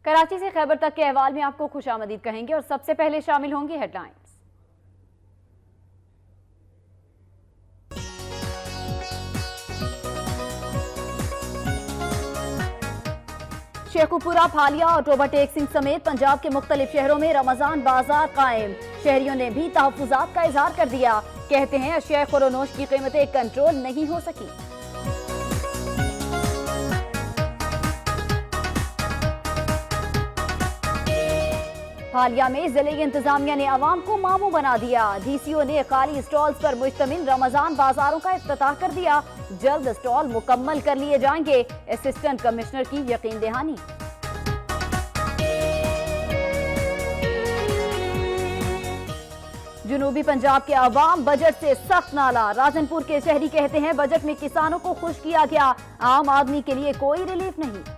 کراچی سے خیبر تک کے احوال میں آپ کو خوش آمدید کہیں گے اور سب سے پہلے شامل ہوں گی ہیڈ لائنز۔ شیخوپورہ، پھالیا اور ٹوبہ ٹیک سنگھ سمیت پنجاب کے مختلف شہروں میں رمضان بازار قائم۔ شہریوں نے بھی تحفظات کا اظہار کر دیا، کہتے ہیں اشیاء خورونوش کی قیمتیں کنٹرول نہیں ہو سکی۔ حالیہ میں ضلعی انتظامیہ نے عوام کو ماموں بنا دیا۔ ڈی سی او نے خالی سٹالز پر مشتمل رمضان بازاروں کا افتتاح کر دیا، جلد سٹال مکمل کر لیے جائیں گے، اسسٹنٹ کمشنر کی یقین دہانی۔ جنوبی پنجاب کے عوام بجٹ سے سخت نالا۔ راجن پور کے شہری کہتے ہیں بجٹ میں کسانوں کو خوش کیا گیا، عام آدمی کے لیے کوئی ریلیف نہیں۔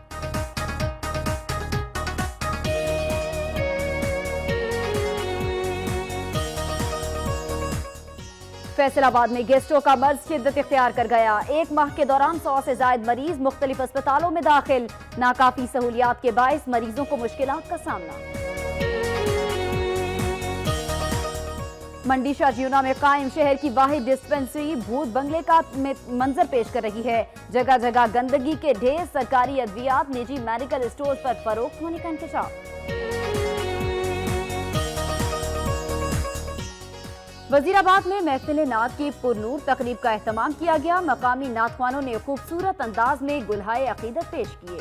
فیصل آباد میں گیسٹرو کا مرض شدت اختیار کر گیا، ایک ماہ کے دوران 100 سے زائد مریض مختلف اسپتالوں میں داخل، ناکافی سہولیات کے باعث مریضوں کو مشکلات کا سامنا۔ منڈی شاجیونا میں قائم شہر کی واحد ڈسپنسری بھوت بنگلے کا منظر پیش کر رہی ہے، جگہ جگہ گندگی کے ڈھیر، سرکاری ادویات نجی میڈیکل اسٹور پر فروخت ہونے کا انکشاف۔ وزیر آباد میں محفل نعت کی پرنور تقریب کا اہتمام کیا گیا، مقامی نعت خوانوں نے خوبصورت انداز میں گلہائے عقیدت پیش کیے۔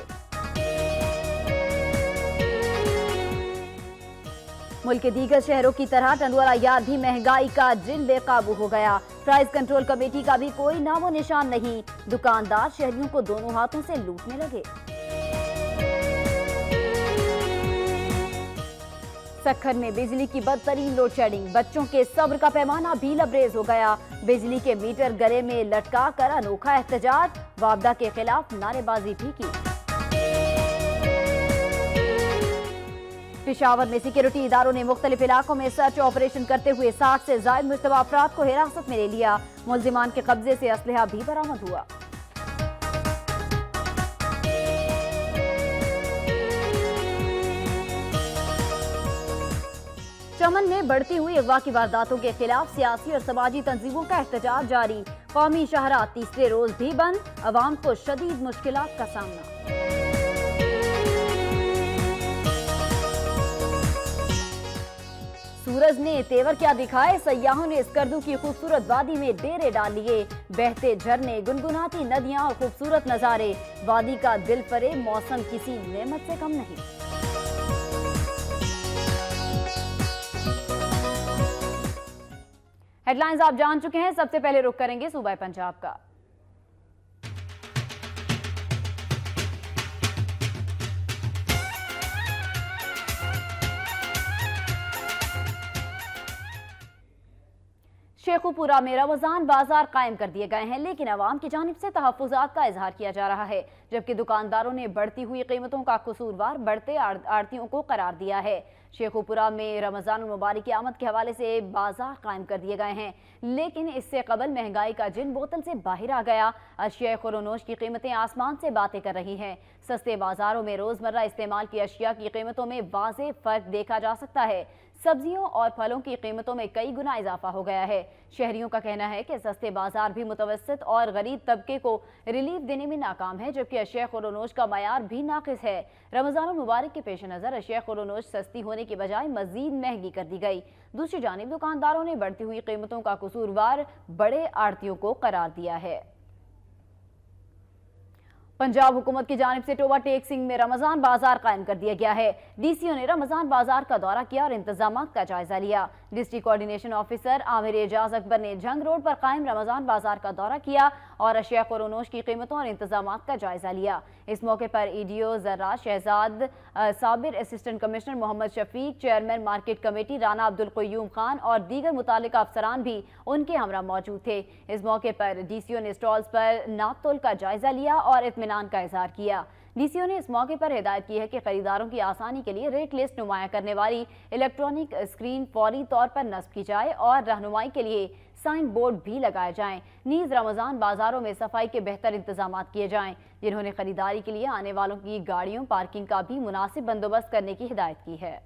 ملک کے دیگر شہروں کی طرح ٹنڈوارہ یار بھی مہنگائی کا جن بے قابو ہو گیا، پرائز کنٹرول کمیٹی کا بھی کوئی نام و نشان نہیں، دکاندار شہریوں کو دونوں ہاتھوں سے لوٹنے لگے۔ سکھر میں بجلی کی بدترین لوڈ شیڈنگ، بچوں کے صبر کا پیمانہ بھی لبریز ہو گیا، بجلی کے میٹر گلے میں لٹکا کر انوکھا احتجاج، وابڈا کے خلاف نعرے بازی بھی کی۔ پشاور میں سیکیورٹی اداروں نے مختلف علاقوں میں سرچ آپریشن کرتے ہوئے 60 سے زائد مشتبہ افراد کو حراست میں لے لیا، ملزمان کے قبضے سے اسلحہ بھی برآمد ہوا۔ چمن میں بڑھتی ہوئی اغوا کی وارداتوں کے خلاف سیاسی اور سماجی تنظیموں کا احتجاج جاری، قومی شاہراہ تیسرے روز بھی بند، عوام کو شدید مشکلات کا سامنا۔ سورج نے تیور کیا دکھائے، سیاحوں نے اسکردو کی خوبصورت وادی میں ڈیرے ڈال لیے، بہتے جھرنے، گنگناتی ندیاں اور خوبصورت نظارے، وادی کا دل فریب موسم کسی نعمت سے کم نہیں۔ ہیڈ لائنز آپ جان چکے ہیں، سب سے پہلے رخ کریں گے صوبہ پنجاب کا۔ شیخوپورہ میں رمضان بازار قائم کر دیے گئے ہیں، لیکن عوام کی جانب سے تحفظات کا اظہار کیا جا رہا ہے، جبکہ دکانداروں نے بڑھتی ہوئی قیمتوں کا قصوروار بڑھتے آڑتیوں کو قرار دیا ہے۔ شیخوپورہ میں رمضان المبارک کی آمد کے حوالے سے بازار قائم کر دیے گئے ہیں، لیکن اس سے قبل مہنگائی کا جن بوتل سے باہر آ گیا، اشیاء خورونوش کی قیمتیں آسمان سے باتیں کر رہی ہیں۔ سستے بازاروں میں روزمرہ استعمال کی اشیاء کی قیمتوں میں واضح فرق دیکھا جا سکتا ہے، سبزیوں اور پھلوں کی قیمتوں میں کئی گنا اضافہ ہو گیا ہے۔ شہریوں کا کہنا ہے کہ سستے بازار بھی متوسط اور غریب طبقے کو ریلیف دینے میں ناکام ہے، جبکہ اشیاء خورونوش کا معیار بھی ناقص ہے۔ رمضان المبارک کے پیش نظر اشیاء خورونوش سستی ہونے کی بجائے مزید مہنگی کر دی گئی۔ دوسری جانب دکانداروں نے بڑھتی ہوئی قیمتوں کا قصوروار بڑے آڑتیوں کو قرار دیا ہے۔ پنجاب حکومت کی جانب سے ٹوبہ ٹیک سنگھ میں رمضان بازار قائم کر دیا گیا ہے۔ ڈی سی او نے رمضان بازار کا دورہ کیا اور انتظامات کا جائزہ لیا۔ ڈسٹرکٹ کوارڈینیشن آفیسر عامر اعجاز اکبر نے جھنگ روڈ پر قائم رمضان بازار کا دورہ کیا اور اشیاء خورونوش کی قیمتوں اور انتظامات کا جائزہ لیا۔ اس موقع پر ای ڈی او زراعت Shahzad Sabir, assistant commissioner Muhammad Shafiq, chairman market committee Rana Abdul Qayyum Khan اور دیگر متعلقہ افسران بھی ان کے ہمراہ موجود تھے۔ اس موقع پر ڈی سی او نے سٹالز پر ناپ تول کا جائزہ لیا اور اطمینان کا اظہار کیا۔ DCO ने इस मौके पर हिदायत की है कि खरीदारों की आसानी के लिए रेट लिस्ट नुमाया करने वाली इलेक्ट्रॉनिक स्क्रीन फौरी तौर पर नस्ब की जाए और रहनुमाई के लिए साइन बोर्ड भी लगाए जाएं। नीज रमजान बाजारों में सफाई के बेहतर इंतजाम किए जाएं। जिन्होंने खरीदारी के लिए आने वालों की गाड़ियों पार्किंग का भी मुनासिब बंदोबस्त करने की हिदायत की है।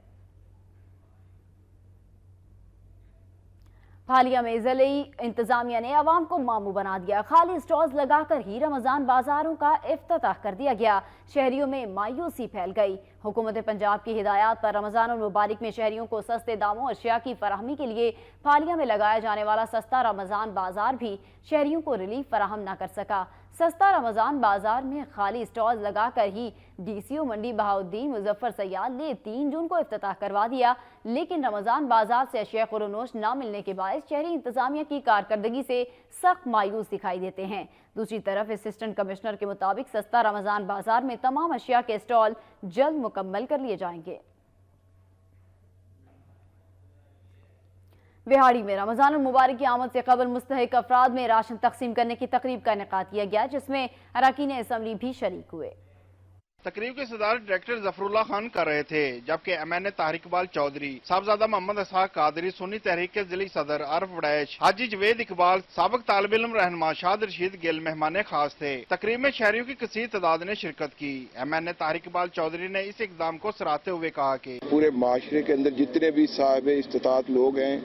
हालिया में ज़िली इंतजामिया ने आवाम को मामू बना दिया। खाली स्टॉल्स लगाकर ही रमजान बाजारों का इफ्तिताह कर दिया गया। शहरियों में मायूसी फैल गई। हुकूमत पंजाब की हिदायत पर रमजान और मुबारक में शहरियों को सस्ते दामों अशिया की फराहमी के लिए फालिया में लगाया जाने वाला सस्ता रमजान बाजार भी शहरियों को रिलीफ फराहम न कर सका। सस्ता रमजान बाजार में खाली स्टॉल लगाकर ही DCO मंडी बहाउद्दीन मुजफ्फर सयाद ने 3 जून को इफ्तिताह करवा दिया, लेकिन रमजान बाजार से अशिया खुरोनोश न मिलने के बायस शहरी इंतजामिया की कारकर्दगी से सख्त मायूस दिखाई देते हैं। दूसरी तरफ असिस्टेंट कमिश्नर के मुताबिक सस्ता रमजान बाजार में तमाम अशिया के स्टॉल जल्द मुकम्मल कर लिए जाएंगे। विहाड़ी में रमजान मुबारक की आमद से कबल मुस्तहिक अफराद में राशन तकसीम करने की तकरीब का इनेकाद किया गया, जिसमें अरकान असम्बली भी शरीक हुए। तकरीब की सदारत डायरेक्टर जफरुल्लाह खान कर रहे थे, जबकि MNA तारिक इकबाल चौधरी, साहबजादा मोहम्मद इसहाक कादरी, सुन्नी तहरीक के जिली सदर आरिफ वड़ैच, हाजी जवेद इकबाल, साबिक तालिब इल्म रहनुमा शाद रशीद गिल मेहमान खास थे। तकरीब में शहरियों की कसीर तादाद ने शिरकत की। MNA तारिक इकबाल चौधरी ने इस इकदाम को सराहते हुए कहा कि पूरे माशरे के अंदर जितने भी साहिब इस्तिताअत लोग हैं,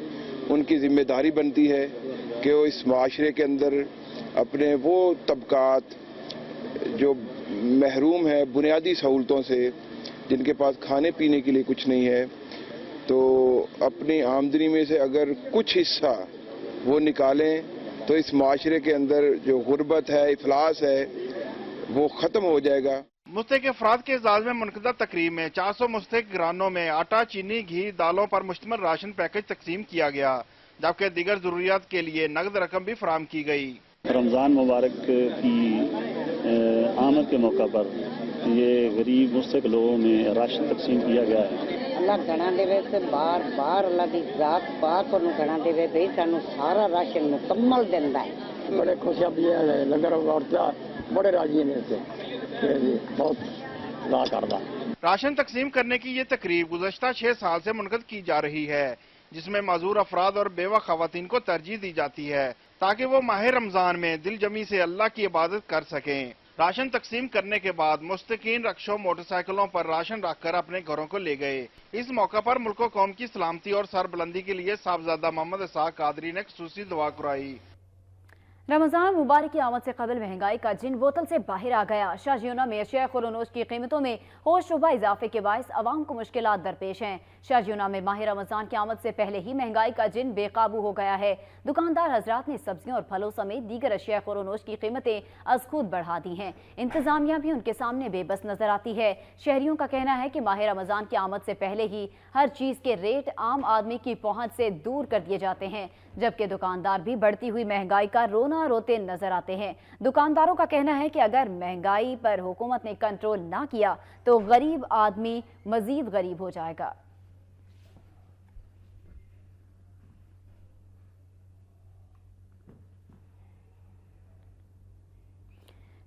उनकी जिम्मेदारी बनती है कि वो इस माशरे के अंदर अपने वो तबकात जो महरूम है बुनियादी सहूलतों से, जिनके पास खाने पीने के लिए कुछ नहीं है, तो अपनी आमदनी में से अगर कुछ हिस्सा वो निकालें तो इस माशरे के अंदर जो गुर्बत है, इफलास है, वो ख़त्म हो जाएगा। मुस्तहिक अफराद के एजाज में मुनक़दा तकरीब में 400 मुस्तहिक घरानों में आटा, चीनी, घी, दालों पर मुश्तमिल राशन पैकेज तकसीम किया गया, जबकि दीगर जरूरियात के लिए नकद रकम भी फराहम की गई। रमज़ान मुबारक की आमद के मौका पर ये गरीब मुस्तहिक लोगों में राशन तकसीम किया गया है। अल्लाह घना देवे से बार बार अल्लाह की जात पाक और घना देवे भई सानू सारा राशन मुकम्मल देंदा है। बड़े खुशियां भी है, लंगर और बड़े राजी ने से बहुत अल्लाह करदा। राशन तकसीम करने की ये तकरीब गुज़श्ता 6 साल से मुनक़द की जा रही है, जिसमें माजूर अफराद और बेवा खवातीन को तरजीह दी जाती है ताकि वो माह रमजान में दिल जमी से अल्लाह की इबादत कर सकें। राशन तकसीम करने के बाद मुस्तकीन रक्षों मोटरसाइकिलों पर राशन रखकर अपने घरों को ले गए। इस मौका पर मुल्क कौम की सलामती और सरबुलंदी के लिए साहबजादा मोहम्मद इसहाक कादरी ने खुसूसी दुआ कराई। रमजान मुबारक की आमद से कबल महंगाई का जिन बोतल से बाहर आ गया। शाहजियोना में अशिया खुरोनोश की कीमतों में होश शुबा इजाफे के बायस अवाम को मुश्किलात दरपेश हैं। शाहजियोना में माह रमजान की आमद से पहले ही महंगाई का जिन बेकाबू हो गया है। दुकानदार हजरात ने सब्जियों और फलों समेत दीगर अशिया खुरोनोश की कीमतें अज खुद बढ़ा दी हैं। इंतजामिया भी उनके सामने बेबस नजर आती है। शहरियों का कहना है कि माह रमजान की आमद से पहले ही हर चीज के रेट आम आदमी की पहुंच से दूर कर दिए जाते हैं, जबकि दुकानदार भी बढ़ती हुई महंगाई का रोना रोते नजर आते हैं। दुकानदारों का कहना है कि अगर महंगाई पर हुकूमत ने कंट्रोल ना किया तो गरीब आदमी मजीद गरीब हो जाएगा।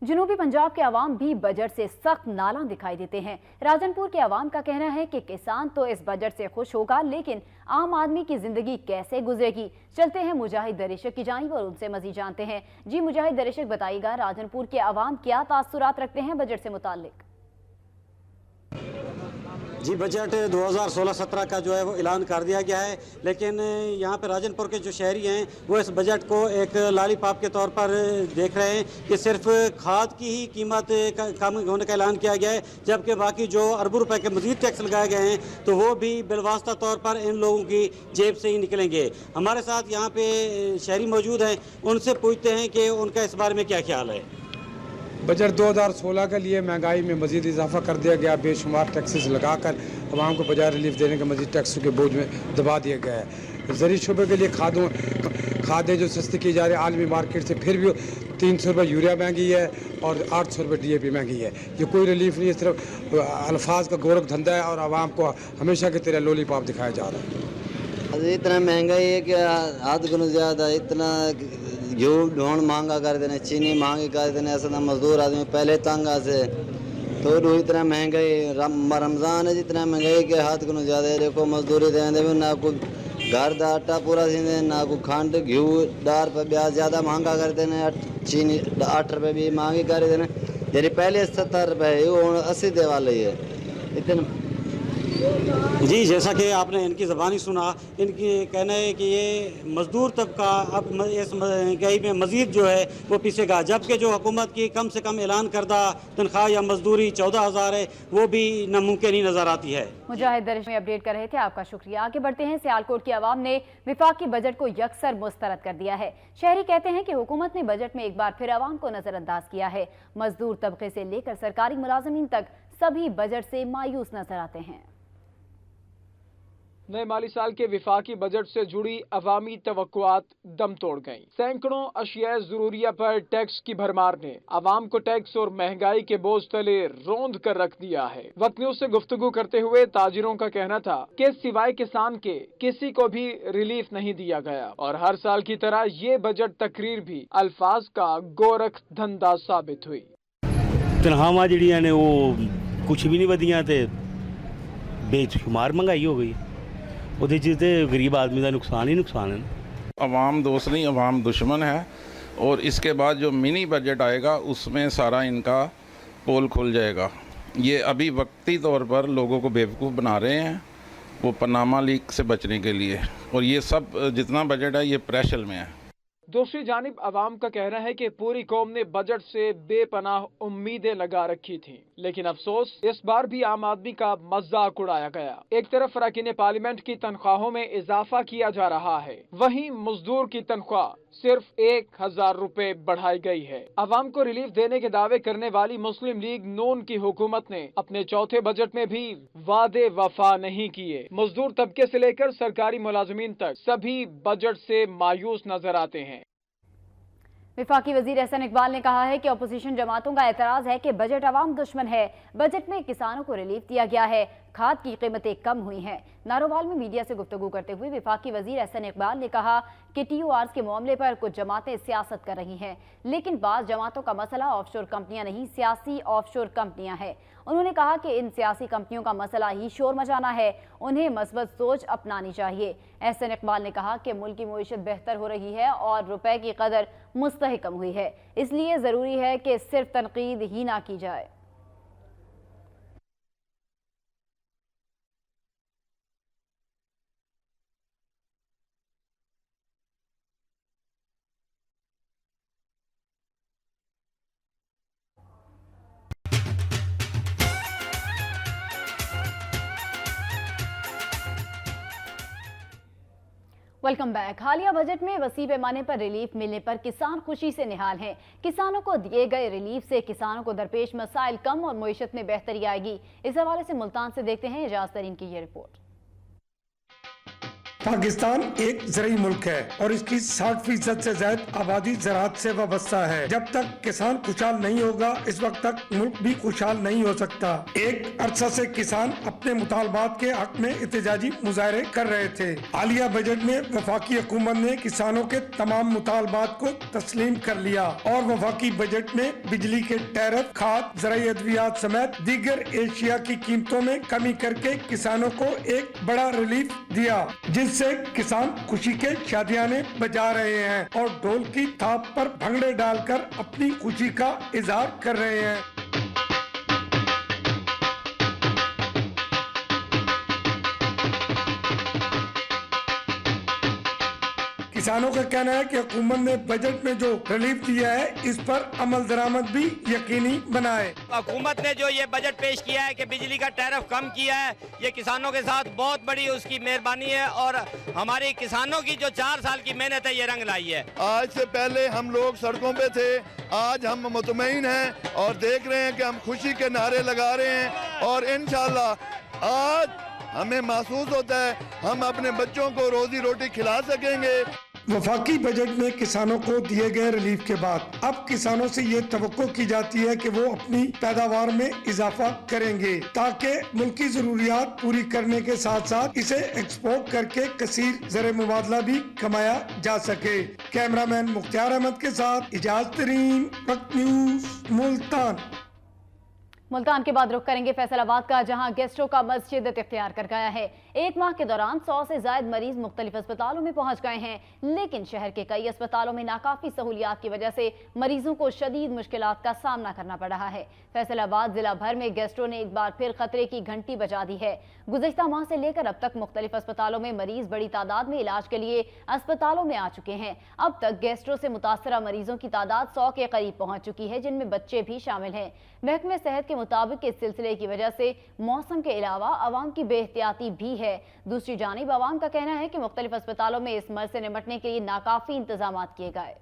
जनूबी पंजाब के अवाम भी बजट से सख्त नालां दिखाई देते हैं। राजनपुर के अवाम का कहना है कि किसान तो इस बजट से खुश होगा, लेकिन आम आदमी की जिंदगी कैसे गुजरेगी। चलते हैं मुजाहिद दरिशक की जानिब और उनसे मजीद जानते हैं। जी मुजाहिद दरिशक, बताइएगा राजनपुर के अवाम क्या तासुरात रखते हैं बजट से मुताल्लिक? जी, बजट 2016-17 का जो है वो ऐलान कर दिया गया है, लेकिन यहाँ पे राजनपुर के जो शहरी हैं वो इस बजट को एक लालीपॉप के तौर पर देख रहे हैं कि सिर्फ खाद की ही कीमत कम होने का ऐलान किया गया है, जबकि बाकी जो अरबों रुपए के मज़ीद टैक्स लगाए गए हैं तो वो भी बिलवास्ता तौर पर इन लोगों की जेब से ही निकलेंगे। हमारे साथ यहाँ पे शहरी मौजूद हैं, उनसे पूछते हैं कि उनका इस बारे में क्या ख्याल है। बजट 2016 के लिए महंगाई में मज़ीद इजाफा कर दिया गया। बेशुमार टैक्सेस लगाकर आवाम को बजाय रिलीफ देने के मज़ीद टैक्सों के बोझ में दबा दिया गया है। ज़रूरी शुबे के लिए खादें जो सस्ती की जा रही है आलमी मार्केट से, फिर भी 300 रुपये यूरिया महंगी है और 800 रुपये DAP महंगी है। ये कोई रिलीफ नहीं है, सिर्फ अल्फाज का गोरख धंधा है और आवाम को हमेशा की तरह लोलीपॉप दिखाया जा रहा है। इतना महंगाई है कि हद गुना ज़्यादा, इतना घ्यू ढूंढ महंगा कर देने, चीनी महंगी कर देने। ऐसा मजदूर आदमी पहले तंग से तो इतना महंगाई रमजान है, जितना महंगाई के हाथ को ज़्यादा है। देखो मजदूरी देने में ना कोई घर का आटा पूरा सीधे, ना कोई खंड घी दार पर ब्याज ज़्यादा महंगा कर देने, चीनी 8 रुपये भी महंगी कर देने। यानी पहले 70 रुपये है, वो 80 दे वाले है इतना। जी, जैसा कि आपने इनकी ज़बानी सुना, इनकी कहना है कि ये मज़दूर तबका अब इस महंगाई में मज़ीद जो है वो पीछेगा, जबकि जो हुकूमत की कम से कम ऐलान करदा तनख्वाह या मजदूरी 14,000 है, वो भी नामुमकिन ही नज़र आती है। मुजाहिद दर्ज में अपडेट कर रहे थे, आपका शुक्रिया। आगे बढ़ते हैं। सियालकोट की आवाम ने विफाकी बजट को यकसर मुस्तरद कर दिया है। शहरी कहते हैं कि हुकूमत ने बजट में एक बार फिर आवाम को नज़रअंदाज किया है। मजदूर तबके से लेकर सरकारी मुलाजमीन तक सभी बजट से मायूस नजर आते हैं। नए माली साल के विफाकी बजट से जुड़ी अवामी तवक्कुआत दम तोड़ गईं। सैकड़ों अशिया ज़रूरिया पर टैक्स की भरमार ने आवाम को टैक्स और महंगाई के बोझ तले रौंद कर रख दिया है। वक्त न्यूज़ से गुफ्तगू करते हुए ताजिरों का कहना था कि सिवाय किसान के किसी को भी रिलीफ नहीं दिया गया और हर साल की तरह ये बजट तकरीर भी अल्फाज का गोरख धंधा साबित हुई। तनख्वाहां जिहड़ियां ने वो कुछ भी नहीं वधियां ते बेशुमार महंगाई हो गई। ਉਹਦੇ 'ਚ ਤੇ गरीब आदमी का नुकसान ही नुकसान है। अवाम दोस्त नहीं, अवाम दुश्मन है। और इसके बाद जो मिनी बजट आएगा उसमें सारा इनका पोल खुल जाएगा। ये अभी वक्ती तौर पर लोगों को बेवकूफ़ बना रहे हैं, वो पनामा लीक से बचने के लिए। और ये सब जितना बजट है ये प्रेशर में है। दूसरी जानिब अवाम का कहना है कि पूरी कौम ने बजट से बेपनाह उम्मीदें लगा रखी थीं, लेकिन अफसोस इस बार भी आम आदमी का मजाक उड़ाया गया। एक तरफ अरकान पार्लियामेंट की तनख्वाहों में इजाफा किया जा रहा है, वहीं मजदूर की तनख्वाह सिर्फ 1,000 रुपए बढ़ाई गई है। अवाम को रिलीफ देने के दावे करने वाली मुस्लिम लीग नून की हुकूमत ने अपने चौथे बजट में भी वादे वफा नहीं किए। मजदूर तबके से लेकर सरकारी मुलाजमीन तक सभी बजट से मायूस नजर आते हैं। विफाकी वजीर एहसन इकबाल ने कहा है कि अपोजिशन जमातों का एतराज है कि बजट अवाम दुश्मन है। बजट में किसानों को रिलीफ दिया गया है, खाद की कीमतें कम हुई हैं। नारोवाल में मीडिया से गुफ्तगू करते हुए विफाकी वजीर एहसन इकबाल ने कहा कि TORs के मामले पर कुछ जमातें सियासत कर रही हैं, लेकिन बाज़ जमातों का मसला ऑफशोर कंपनियां नहीं, सियासी ऑफशोर कंपनियां हैं। उन्होंने कहा कि इन सियासी कंपनियों का मसला ही शोर मचाना है, उन्हें मस्बत सोच अपनानी चाहिए। एहसन इकबाल ने कहा कि मुल्क की मईशत बेहतर हो रही है और रुपए की कदर मुस्तहकम हुई है, इसलिए ज़रूरी है कि सिर्फ तनकीद ही ना की जाए। Welcome back. हालिया बजट में वसी पैमाने पर रिलीफ मिलने पर किसान खुशी से निहाल हैं। किसानों को दिए गए रिलीफ से किसानों को दरपेश मसाइल कम और मईशत में बेहतरी आएगी। इस हवाले से मुल्तान से देखते हैं एजाज तरीन की ये रिपोर्ट। पाकिस्तान एक ज़राई मुल्क है और इसकी 60% से ज्यादा आबादी ज़राअत से वाबस्ता है। जब तक किसान खुशहाल नहीं होगा, इस वक्त तक मुल्क भी खुशहाल नहीं हो सकता। एक अरसा से किसान अपने मुतालबात के हक में एहतजाजी मुजाहरे कर रहे थे। हालिया बजट में वफाकी हुकूमत ने किसानों के तमाम मुतालबात को तस्लीम कर लिया और वफाकी बजट में बिजली के टैरिफ, खाद, ज़राई अद्वियात समेत दीगर एशिया की कीमतों में कमी करके किसानों को एक बड़ा रिलीफ दिया, जिससे किसान खुशी के शादियाने बजा रहे हैं और ढोल की थाप पर भंगड़े डालकर अपनी खुशी का इजहार कर रहे हैं। किसानों का कहना है कि हुकूमत ने बजट में जो रिलीफ दिया है, इस पर अमल दरामद भी यकीनी बनाए। हुकूमत ने जो ये बजट पेश किया है कि बिजली का टैरिफ कम किया है, ये किसानों के साथ बहुत बड़ी उसकी मेहरबानी है और हमारे किसानों की जो 4 साल की मेहनत है ये रंग लाई है। आज से पहले हम लोग सड़कों पे थे, आज हम मुतमईन हैं और देख रहे हैं कि हम खुशी के नारे लगा रहे हैं और इंशाल्लाह आज हमें महसूस होता है हम अपने बच्चों को रोजी रोटी खिला सकेंगे। वफाकी बजट में किसानों को दिए गए रिलीफ के बाद अब किसानों से ये तवक्को की जाती है कि वो अपनी पैदावार में इजाफा करेंगे ताकि मुल्की जरूरियात पूरी करने के साथ साथ इसे एक्सपोर्ट करके कसीर ज़र मुबादला भी कमाया जा सके। कैमरामैन मुख्तार अहमद के साथ इजाज तरीन, वक्त न्यूज़, मुल्तान। मुल्तान के बाद रुख करेंगे फैसलाबाद का, जहां गेस्टों का मर्ज शिद्दत इख्तियार कर गया है। एक माह के दौरान 100 से ज्यादा मरीज मुख्तलिफ अस्पतालों में पहुंच गए हैं, लेकिन शहर के कई अस्पतालों में नाकाफी सहूलियात की वजह से मरीजों को शदीद मुश्किलात का सामना करना पड़ रहा है। फैसलाबाद जिला भर में गेस्टों ने एक बार फिर खतरे की घंटी बजा दी है। गुज़श्ता माह से लेकर अब तक मुख्तलिफ अस्पतालों में मरीज बड़ी तादाद में इलाज के लिए अस्पतालों में आ चुके हैं। अब तक गेस्ट्रो से मुतासरा मरीजों की तादाद 100 के करीब पहुंच चुकी है, जिनमें बच्चे भी शामिल हैं। महकमे सेहत के मुताबिक इस सिलसिले की वजह से मौसम के अलावा आवाम की बेहतियाती भी है। दूसरी जानिब आवाम का कहना है कि मुख्तलिफ अस्पतालों में इस मर्ज से निपटने के लिए नाकाफी इंतजाम किए गए।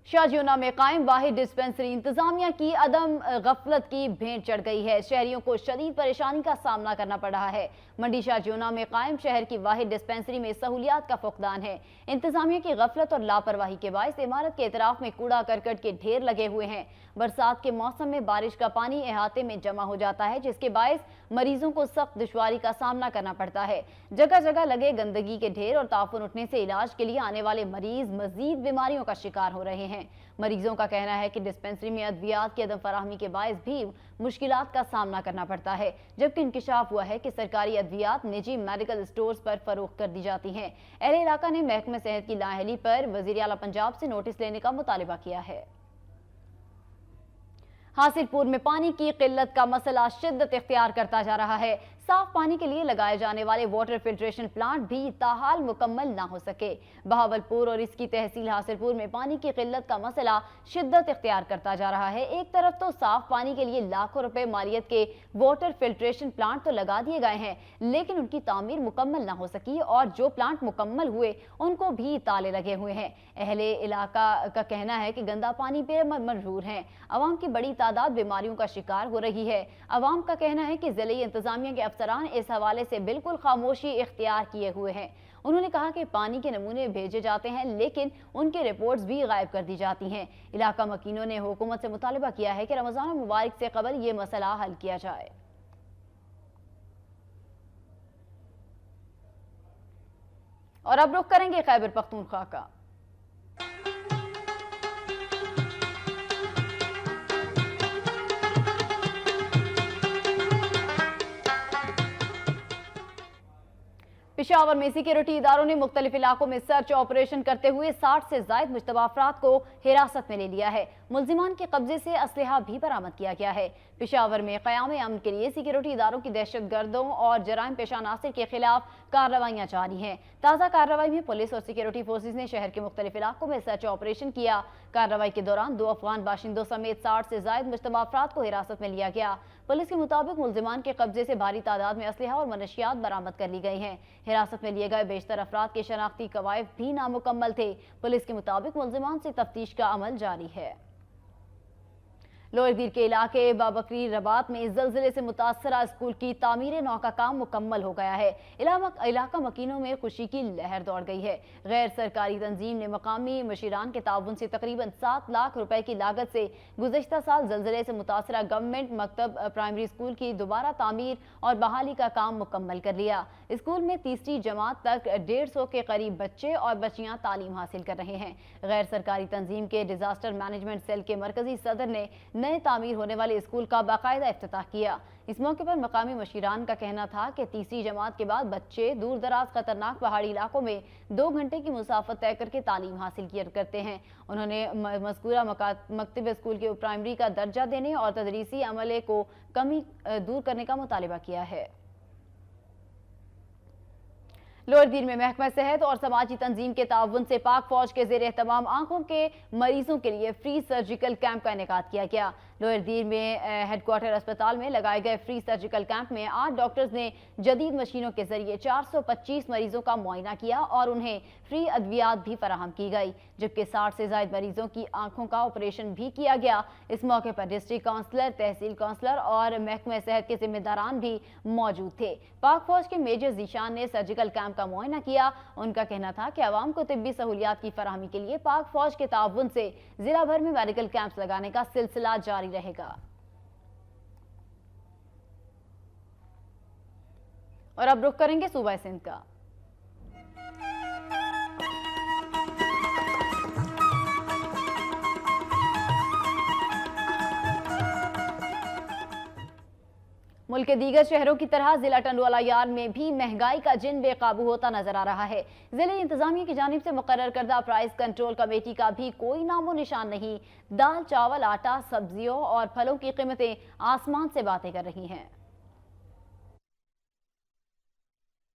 शाहजियोना में कायम वाहिद डिस्पेंसरी इंतजामिया की अदम गफलत की भेंट चढ़ गई है। शहरियों को शदीद परेशानी का सामना करना पड़ रहा है। मंडी शाहजियोना में कायम शहर की वाहिद डिस्पेंसरी में सहूलियात का फुकदान है। इंतजामिया की गफलत और लापरवाही के बायस इमारत के इतराफ में कूड़ा करकट के ढेर लगे हुए हैं। बरसात के मौसम में बारिश का पानी अहाते में जमा हो जाता है, जिसके बायस मरीजों को सख्त दुश्वारी का सामना करना पड़ता है। जगह जगह लगे गंदगी के ढेर और ताफुन उठने से इलाज के लिए आने वाले मरीज मजीद बीमारियों का शिकार हो रहे हैं। मरीजों का कहना है कि डिस्पेंसरी में अद्वियात की अदम फराहमी के बायस भी मुश्किलात का सामना करना पड़ता है, जबकि इंकिशाफ हुआ है कि सरकारी अद्वियात निजी मेडिकल स्टोर्स पर फरोख्त कर दी जाती हैं। अहले इलाका ने महकमे सेहत की नाअहली पर वज़ीर आला पंजाब से नोटिस लेने का मुतालिबा किया है। हासिलपुर में पानी की किल्लत का मसला शिद्दत इख्तियार करता जा रहा है। साफ पानी के लिए लगाए जाने वाले वाटर फिल्ट्रेशन प्लांट भी ताहाल मुकम्मल ना हो सके। बहावलपुर और इसकी तहसील हासिलपुर में पानी की किल्लत का मसला शिद्दत इख्तियार करता जा रहा है। एक तरफ तो साफ पानी के लिए लाखों रुपए मालियत के वाटर फिल्ट्रेशन प्लांट तो लगा दिए गए हैं, लेकिन उनकी तामीर मुकम्मल ना हो सकी और जो प्लांट मुकम्मल हुए उनको भी ताले लगे हुए हैं। अहले इलाका का कहना है कि गंदा पानी पे मजबूर है। अवाम की बड़ी तादाद बीमारियों का शिकार हो रही है। अवाम का कहना है कि जिले इंतजामिया के अफसरान इस हवाले से बिल्कुल खामोशी इख्तियार किए हुए हैं। उन्होंने कहा कि पानी के नमूने भेजे जाते हैं, लेकिन उनकी रिपोर्ट्स भी गायब कर दी जाती हैं। इलाका मकीनों ने हुकूमत से मुतालिबा किया है कि रमजान मुबारक से कबल ये मसला हल किया जाए। और अब रुख करेंगे खैबर पख्तूनख्वा का। पेशावर में सिक्योरिटी इदारों ने मुख्तलिफ इलाकों में सर्च ऑपरेशन करते हुए 60 से ज्यादा मुश्तबा अफराद को हिरासत में ले लिया है। मुल्जिमान के कब्जे से असलहा भी बरामद किया गया है। पेशावर में क़याम अमन के लिए सिक्योरिटी इदारों की दहशत गर्दों और जराइम पेशा अनासिर के खिलाफ कार्रवाइयाँ जारी हैं। ताज़ा कार्रवाई में पुलिस और सिक्योरिटी फोर्सेज ने शहर के मुख्तलिफ इलाकों में सर्च ऑपरेशन किया। कार्रवाई के दौरान 2 अफगान बाशिंदों समेत 60 से ज्यादा मुश्तबा अफराद को हिरासत में लिया गया। पुलिस के मुताबिक मुल्जिमान के कब्जे से भारी तादाद में असलहा और मनशियात बरामद कर ली गई हैं। हिरासत में लिए गए बेशतर अफराद के शनाख्ती कवायद भी नामुकम्मल थे। पुलिस के मुताबिक मुल्जिमान से तफ्तीश का अमल जारी है। लोअर दीर के इलाके बाबकरी रबात में ज़लज़ले से मुतासरा स्कूल की तामीर नौ का काम मुकम्मल हो गया है। इलाका मकीनों में खुशी की लहर दौड़ गई है। गैर सरकारी तंजीम ने मकामी मशीरान के ताउन से तकरीबन 7 लाख रुपए की लागत से गुज़श्ता साल ज़लज़ले से मुतासरा गवर्नमेंट मकतब प्राइमरी स्कूल की दोबारा तामीर और बहाली का काम मुकम्मल कर लिया। स्कूल में तीसरी जमात तक 150 के करीब बच्चे और बच्चियां तालीम हासिल कर रहे हैं। गैर सरकारी तंजीम के डिजास्टर मैनेजमेंट सेल के मरकजी सदर ने नए तामीर होने वाले स्कूल का बाकायदा इफ्तिताह किया। इस मौके पर मकामी मशीरान का कहना था कि तीसरी जमात के बाद बच्चे दूर दराज खतरनाक पहाड़ी इलाकों में 2 घंटे की मुसाफत तय करके तालीम हासिल किया करते हैं। उन्होंने मज़कूरा मकतब स्कूल के प्राइमरी का दर्जा देने और तदरीसी अमले को कमी दूर करने का मुतालिबा किया है। लोअर दीर में महकमा सेहत और समाजी तंजीम के ताउन से पाक फौज के ज़ेर एहतमाम आंखों के मरीजों के लिए फ्री सर्जिकल कैंप का इनेकाद किया गया। लोअर दीर में हेडक्वार्टर अस्पताल में लगाए गए फ्री सर्जिकल कैंप में 8 डॉक्टर्स ने जदीद मशीनों के जरिए 425 मरीजों का मुआयना किया और उन्हें फ्री अद्वियात भी फराहम की गई, जबकि 60 से ज्यादा मरीजों की आंखों का ऑपरेशन भी किया गया। इस मौके पर डिस्ट्रिक्ट काउंसलर, तहसील काउंसलर और महकमे सेहत के जिम्मेदारान भी मौजूद थे। पाक फौज के मेजर जीशान ने सर्जिकल कैंप का मुआयना किया। उनका कहना था कि आवाम को तिब्बी सहूलियात की फराहमी के लिए पाक फौज के ताउन से जिला भर में मेडिकल कैंप्स लगाने का सिलसिला जारी रहेगा। और अब रुख करेंगे सूबा सिंध का। ملک کے دیگر شہروں کی طرح ضلع ٹنڈو الیار میں بھی مہنگائی کا جن بے قابو ہوتا نظر آ رہا ہے۔ ضلعی انتظامیہ کی جانب سے مقرر کردہ پرائس کنٹرول کمیٹی کا بھی کوئی نام و نشان نہیں۔ دال، چاول، آٹا، سبزیوں اور پھلوں کی قیمتیں آسمان سے باتیں کر رہی ہیں۔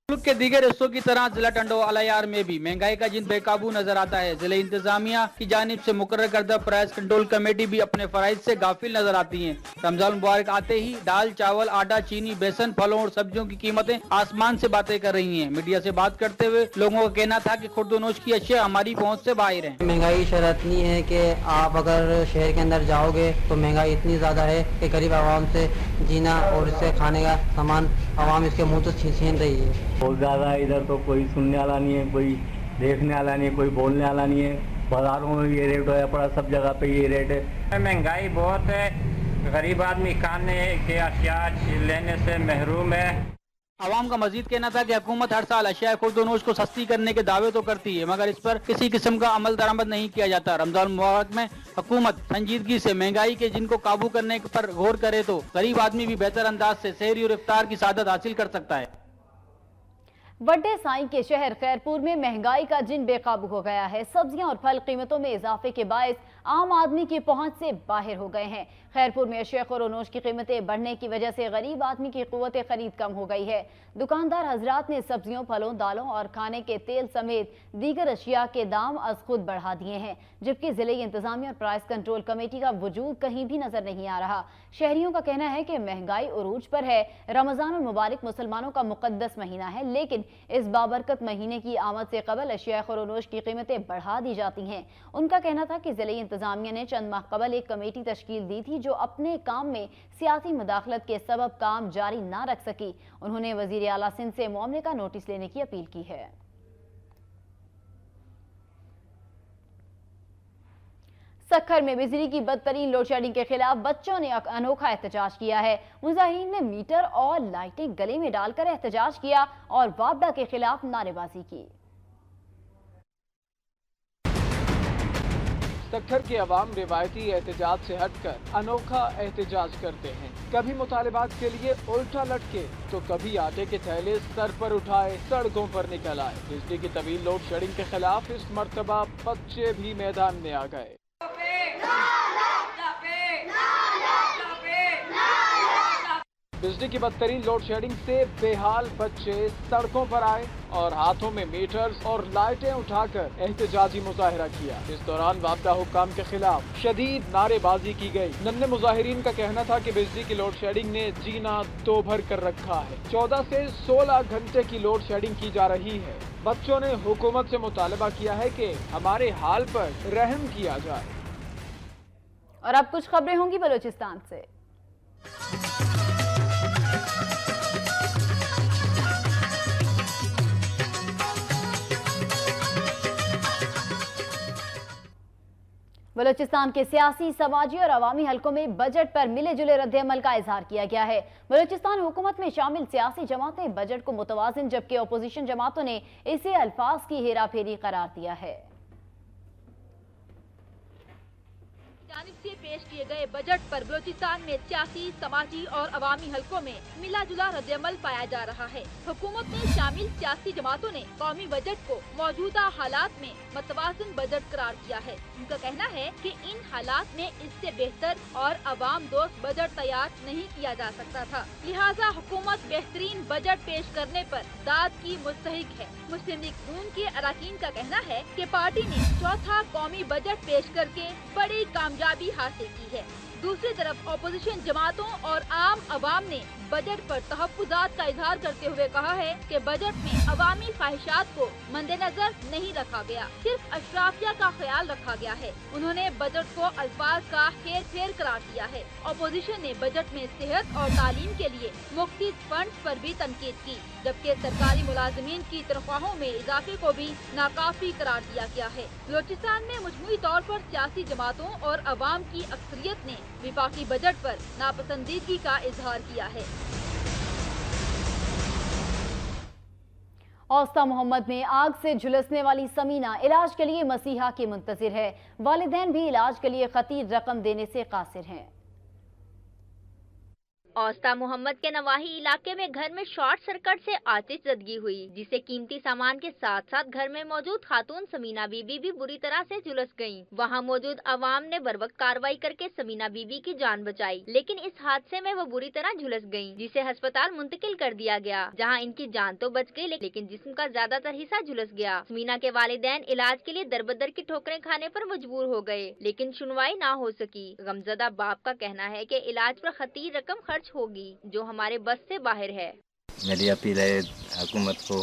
ملک کے دیگر حصوں کی طرح ضلع ٹنڈو الیار میں بھی مہنگائی کا جن بے قابو نظر آتا ہے۔ ضلع انتظامیہ کی جانب سے مقرر کردہ پرائس کنٹرول کمیٹی بھی اپنے فرائض سے غافل نظر آتی ہیں۔ رمضان المبارک آتے ہی دال، چاول، آٹا، چینی، بیسن، پھلوں اور سبزیوں کی قیمتیں آسمان سے باتیں کر رہی ہیں۔ میڈیا سے بات کرتے ہوئے لوگوں کا کہنا تھا کہ خورد و نوش کی اشیاء ہماری پہنچ سے باہر ہیں۔ مہنگائی شرح اتنی ہے کہ آپ اگر شہر کے اندر جاؤ گے تو مہنگائی اتنی زیادہ ہے کہ غریب عوام سے جینا اور اس سے کھانے کا سامان عوام اس کے منہ تو چھین رہی ہے۔ بہت زیادہ ادھر تو کوئی سننے والا نہیں ہے، کوئی دیکھنے والا نہیں ہے، کوئی بولنے والا نہیں ہے۔ بازاروں میں یہ ریٹ ہوا پڑا، سب جگہ پہ یہ ریٹ ہے۔ مہنگائی بہت ہے، غریب آدمی کھانے کے اشیاء لینے سے محروم ہے۔ عوام کا مزید کہنا تھا کہ حکومت ہر سال اشیاء خورد و نوش کو سستی کرنے کے دعوے تو کرتی ہے مگر اس پر کسی قسم کا عمل درآمد نہیں کیا جاتا۔ رمضان المبارک میں حکومت سنجیدگی سے مہنگائی کے جن کو قابو کرنے پر غور کرے تو غریب آدمی بھی بہتر انداز سے سحری اور افطار کی سعادت حاصل کر سکتا ہے۔ وڈے سائیں کے شہر خیرپور میں مہنگائی کا جن بے قابو ہو گیا ہے۔ سبزیاں اور پھل قیمتوں میں اضافے کے باعث عام آدمی کی پہنچ سے باہر ہو گئے ہیں۔ خیرپور میں اشیاء خور و نوش کی قیمتیں بڑھنے کی وجہ سے غریب آدمی کی قوت خرید کم ہو گئی ہے۔ دکاندار حضرات نے سبزیوں، پھلوں، دالوں اور کھانے کے تیل سمیت دیگر اشیاء کے دام از خود بڑھا دیے ہیں، جبکہ ضلعی انتظامیہ اور پرائس کنٹرول کمیٹی کا وجود کہیں بھی نظر نہیں آ رہا۔ شہریوں کا کہنا ہے کہ مہنگائی عروج پر ہے۔ رمضان المبارک مسلمانوں کا مقدس مہینہ ہے، لیکن اس بابرکت مہینے کی آمد سے قبل اشیاء خور و نوش کی قیمتیں بڑھا دی جاتی ہیں۔ ان کا کہنا تھا کہ ضلعی انتظامیہ نے چند ماہ قبل ایک کمیٹی تشکیل دی تھی جو اپنے کام میں سیاسی مداخلت کے سبب کام جاری نہ رکھ سکی۔ انہوں نے وزیر اعلیٰ سندھ سے معاملے کا نوٹس لینے کی اپیل کی ہے۔ سکھر میں بجلی کی بدترین لوڈ شیڈنگ کے خلاف بچوں نے انوکھا احتجاج کیا ہے۔ مظاہرین نے میٹر اور لائٹیں گلے میں ڈال کر احتجاج کیا اور وابڈا کے خلاف نعرے بازی کی۔ سکھر کے عوام روایتی احتجاج سے ہٹ کر انوکھا احتجاج کرتے ہیں۔ کبھی مطالبات کے لیے الٹا لٹکے تو کبھی آٹے کے تھیلے سر پر اٹھائے سڑکوں پر نکل آئے۔ بجلی کی طویل لوڈ شیڈنگ کے خلاف اس مرتبہ بچے بھی میدان میں آ گئے۔ بجلی کی بدترین لوڈ شیڈنگ سے بے حال بچے سڑکوں پر آئے اور ہاتھوں میں میٹرز اور لائٹیں اٹھا کر احتجاجی مظاہرہ کیا۔ اس دوران وابڈا حکام کے خلاف شدید نعرے بازی کی گئی۔ ننھے مظاہرین کا کہنا تھا کہ بجلی کی لوڈ شیڈنگ نے جینا دو بھر کر رکھا ہے۔ 14 سے 16 گھنٹے کی لوڈ شیڈنگ کی جا رہی ہے۔ بچوں نے حکومت سے مطالبہ کیا ہے کہ ہمارے حال پر رحم کیا جائے۔ اور اب کچھ خبریں ہوں گی بلوچستان سے۔ بلوچستان کے سیاسی، سماجی اور عوامی حلقوں میں بجٹ پر ملے جلے رد عمل کا اظہار کیا گیا ہے۔ بلوچستان حکومت میں شامل سیاسی جماعتیں بجٹ کو متوازن جبکہ اپوزیشن جماعتوں نے اسے الفاظ کی ہیرا پھیری قرار دیا ہے۔ جانب سے پیش کیے گئے بجٹ پر بلوچستان میں سیاسی، سماجی اور عوامی حلقوں میں ملا جلا رد عمل پایا جا رہا ہے۔ حکومت میں شامل سیاسی جماعتوں نے قومی بجٹ کو موجودہ حالات میں متوازن بجٹ قرار دیا ہے۔ ان کا کہنا ہے کہ ان حالات میں اس سے بہتر اور عوام دوست بجٹ تیار نہیں کیا جا سکتا تھا، لہٰذا حکومت بہترین بجٹ پیش کرنے پر داد کی مستحق ہے۔ مسلم لیگ نون کے اراکین کا کہنا ہے کہ پارٹی نے چوتھا قومی بجٹ پیش کر کے بڑی کامیابی حاصل کی ہے۔ دوسری طرف اپوزیشن جماعتوں اور عام عوام نے بجٹ پر تحفظات کا اظہار کرتے ہوئے کہا ہے کہ بجٹ میں عوامی خواہشات کو مد نظر نہیں رکھا گیا، صرف اشرافیہ کا خیال رکھا گیا ہے۔ انہوں نے بجٹ کو الفاظ کا ہیر پھیر قرار دیا ہے۔ اپوزیشن نے بجٹ میں صحت اور تعلیم کے لیے مختص فنڈز پر بھی تنقید کی، جبکہ سرکاری ملازمین کی تنخواہوں میں اضافے کو بھی ناکافی قرار دیا گیا ہے۔ بلوچستان میں مجموعی طور پر سیاسی جماعتوں اور عوام کی اکثریت نے وفاقی بجٹ پر ناپسندیدگی کا اظہار کیا ہے۔ اوسطا محمد میں آگ سے جھلسنے والی سمینہ علاج کے لیے مسیحا کی منتظر ہے۔ والدین بھی علاج کے لیے خطیر رقم دینے سے قاصر ہیں۔ औस्ता मोहम्मद के नवाही इलाके में घर में शॉर्ट सर्किट से आतिशज़दगी हुई, जिससे कीमती सामान के साथ साथ घर में मौजूद खातून समीना बीबी भी बुरी तरह से झुलस गयीं। वहां मौजूद अवाम ने बरवक्त कार्रवाई करके समीना बीबी की जान बचाई, लेकिन इस हादसे में वो बुरी तरह झुलस गयीं, जिसे अस्पताल मुंतकिल कर दिया गया, जहां इनकी जान तो बच गई लेकिन जिस्म का ज्यादातर हिस्सा झुलस गया। समीना के वालिदैन इलाज के लिए दरबदर की ठोकरें खाने पर मजबूर हो गए, लेकिन सुनवाई ना हो सकी। गमजदा बाप का कहना है कि इलाज पर खतीर रकम खर्च होगी, जो हमारे बस से बाहर है। मेरी अपील है हुकूमत को,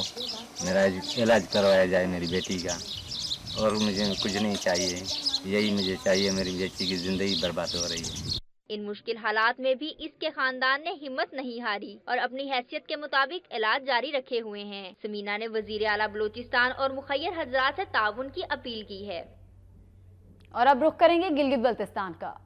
मेरा इलाज करवाया जाए मेरी बेटी का, और मुझे कुछ नहीं चाहिए, यही मुझे चाहिए। मेरी बेटी की जिंदगी बर्बाद हो रही है। इन मुश्किल हालात में भी इसके खानदान ने हिम्मत नहीं हारी और अपनी हैसियत के मुताबिक इलाज जारी रखे हुए हैं। समीना ने वजीर आला बलूचिस्तान और मुखय्यर हजरात से ताउन की अपील की है। और अब रुख करेंगे गिलगित बल्तिस्तान का।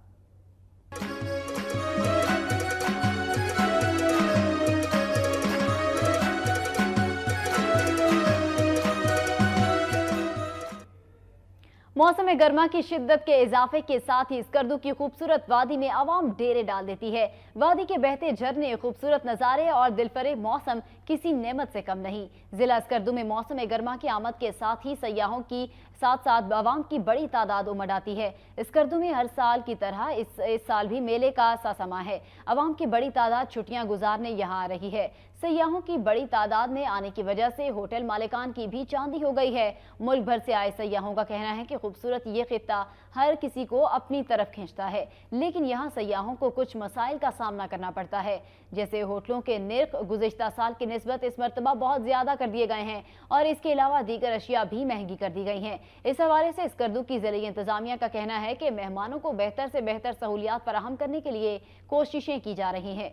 मौसम गर्मा की शिद्दत के इजाफे के साथ ही स्कर्दू की खूबसूरत वादी में आवाम डेरे डाल देती है। वादी के बहते झरने, खूबसूरत नज़ारे और दिलफरेब मौसम किसी नेमत से कम नहीं। जिला स्कर्दू में मौसम गर्मा की आमद के साथ ही सयाहों की साथ साथ आवाम की बड़ी तादाद उमड़ आती है। स्कर्दू में हर साल की तरह इस साल भी मेले का सा समा है। आवाम की बड़ी तादाद छुट्टियां गुजारने यहाँ आ रही है। सयाहों की बड़ी तादाद में आने की वजह से होटल मालिकान की भी चांदी हो गई है। मुल्क भर से आए सयाहों का कहना है कि खूबसूरत ये खित्ता हर किसी को अपनी तरफ खींचता है, लेकिन यहाँ सयाहों को कुछ मसाइल का सामना करना पड़ता है, जैसे होटलों के निर्ख गुज़िश्ता साल की निस्बत इस मरतबा बहुत ज्यादा कर दिए गए हैं और इसके अलावा दीगर अशिया भी महंगी कर दी गई हैं। इस हवाले से स्कर्दू की ज़िले इंतजामिया का कहना है कि मेहमानों को बेहतर से बेहतर सहूलियात फराहम करने के लिए कोशिशें की जा रही हैं।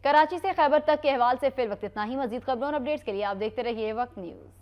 कराची से खैबर तक के हवाले से फिर वक्त इतना ही। मजीद खबरों और अपडेट्स के लिए आप देखते रहिए वक्त न्यूज़।